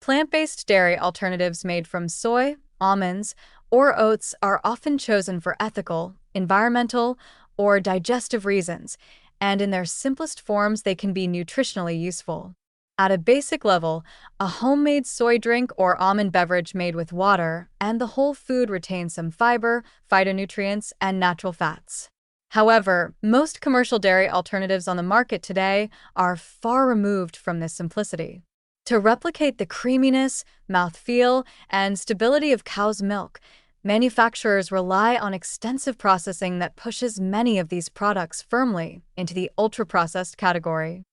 Plant-based dairy alternatives made from soy, almonds, or oats are often chosen for ethical, environmental, or digestive reasons, and in their simplest forms, they can be nutritionally useful. At a basic level, a homemade soy drink or almond beverage made with water and the whole food retains some fiber, phytonutrients, and natural fats. However, most commercial dairy alternatives on the market today are far removed from this simplicity. To replicate the creaminess, mouthfeel, and stability of cow's milk, manufacturers rely on extensive processing that pushes many of these products firmly into the ultra-processed category.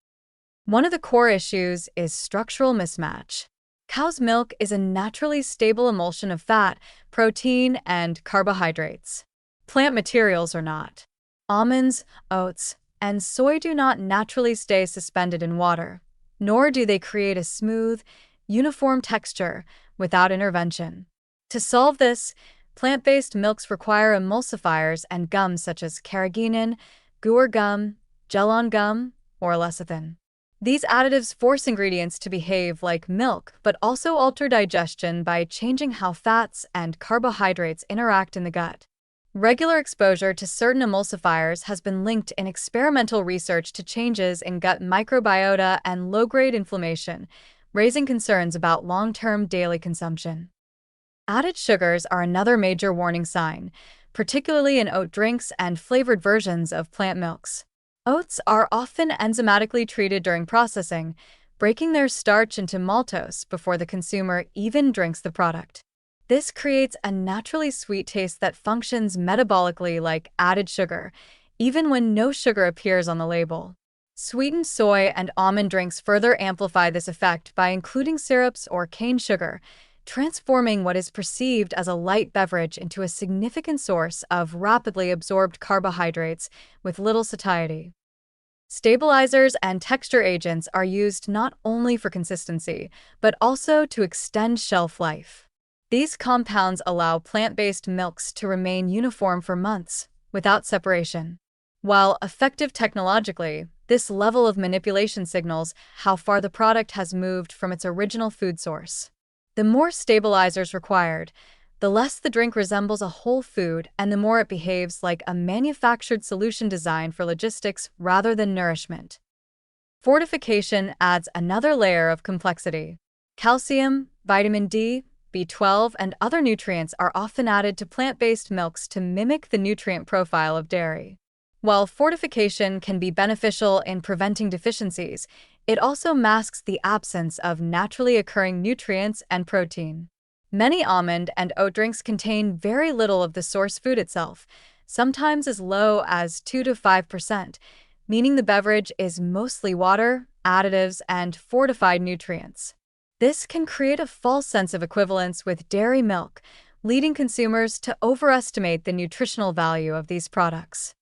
One of the core issues is structural mismatch. Cow's milk is a naturally stable emulsion of fat, protein, and carbohydrates. Plant materials are not. Almonds, oats, and soy do not naturally stay suspended in water, nor do they create a smooth, uniform texture without intervention. To solve this, plant-based milks require emulsifiers and gums such as carrageenan, guar gum, gellan gum, or lecithin. These additives force ingredients to behave like milk but also alter digestion by changing how fats and carbohydrates interact in the gut. Regular exposure to certain emulsifiers has been linked in experimental research to changes in gut microbiota and low-grade inflammation, raising concerns about long-term daily consumption. Added sugars are another major warning sign, particularly in oat drinks and flavored versions of plant milks. Oats are often enzymatically treated during processing, breaking their starch into maltose before the consumer even drinks the product. This creates a naturally sweet taste that functions metabolically like added sugar, even when no sugar appears on the label. Sweetened soy and almond drinks further amplify this effect by including syrups or cane sugar, transforming what is perceived as a light beverage into a significant source of rapidly absorbed carbohydrates with little satiety. Stabilizers and texture agents are used not only for consistency, but also to extend shelf life. These compounds allow plant-based milks to remain uniform for months, without separation. While effective technologically, this level of manipulation signals how far the product has moved from its original food source. The more stabilizers required, the less the drink resembles a whole food and the more it behaves like a manufactured solution designed for logistics rather than nourishment. Fortification adds another layer of complexity. Calcium, vitamin D, B12, and other nutrients are often added to plant-based milks to mimic the nutrient profile of dairy. While fortification can be beneficial in preventing deficiencies, it also masks the absence of naturally occurring nutrients and protein. Many almond and oat drinks contain very little of the source food itself, sometimes as low as 2 to 5%, meaning the beverage is mostly water, additives, and fortified nutrients. This can create a false sense of equivalence with dairy milk, leading consumers to overestimate the nutritional value of these products.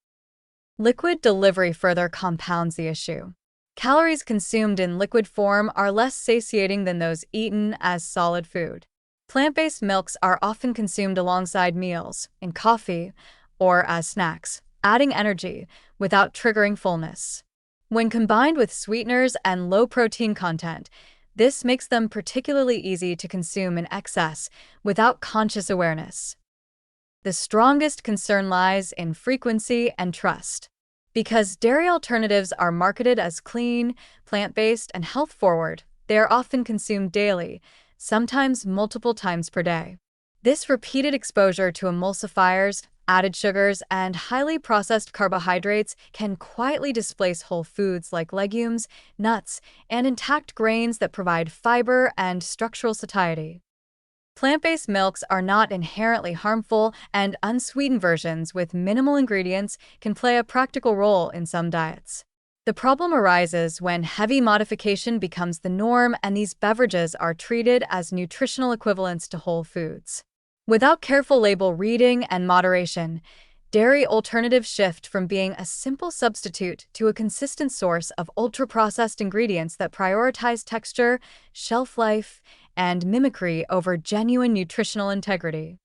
Liquid delivery further compounds the issue. Calories consumed in liquid form are less satiating than those eaten as solid food. Plant-based milks are often consumed alongside meals, in coffee, or as snacks, adding energy without triggering fullness. When combined with sweeteners and low protein content, this makes them particularly easy to consume in excess without conscious awareness. The strongest concern lies in frequency and trust. Because dairy alternatives are marketed as clean, plant-based, and health-forward, they are often consumed daily, sometimes multiple times per day. This repeated exposure to emulsifiers, added sugars, and highly processed carbohydrates can quietly displace whole foods like legumes, nuts, and intact grains that provide fiber and structural satiety. Plant-based milks are not inherently harmful, and unsweetened versions with minimal ingredients can play a practical role in some diets. The problem arises when heavy modification becomes the norm and these beverages are treated as nutritional equivalents to whole foods. Without careful label reading and moderation, dairy alternatives shift from being a simple substitute to a consistent source of ultra-processed ingredients that prioritize texture, shelf life, and mimicry over genuine nutritional integrity.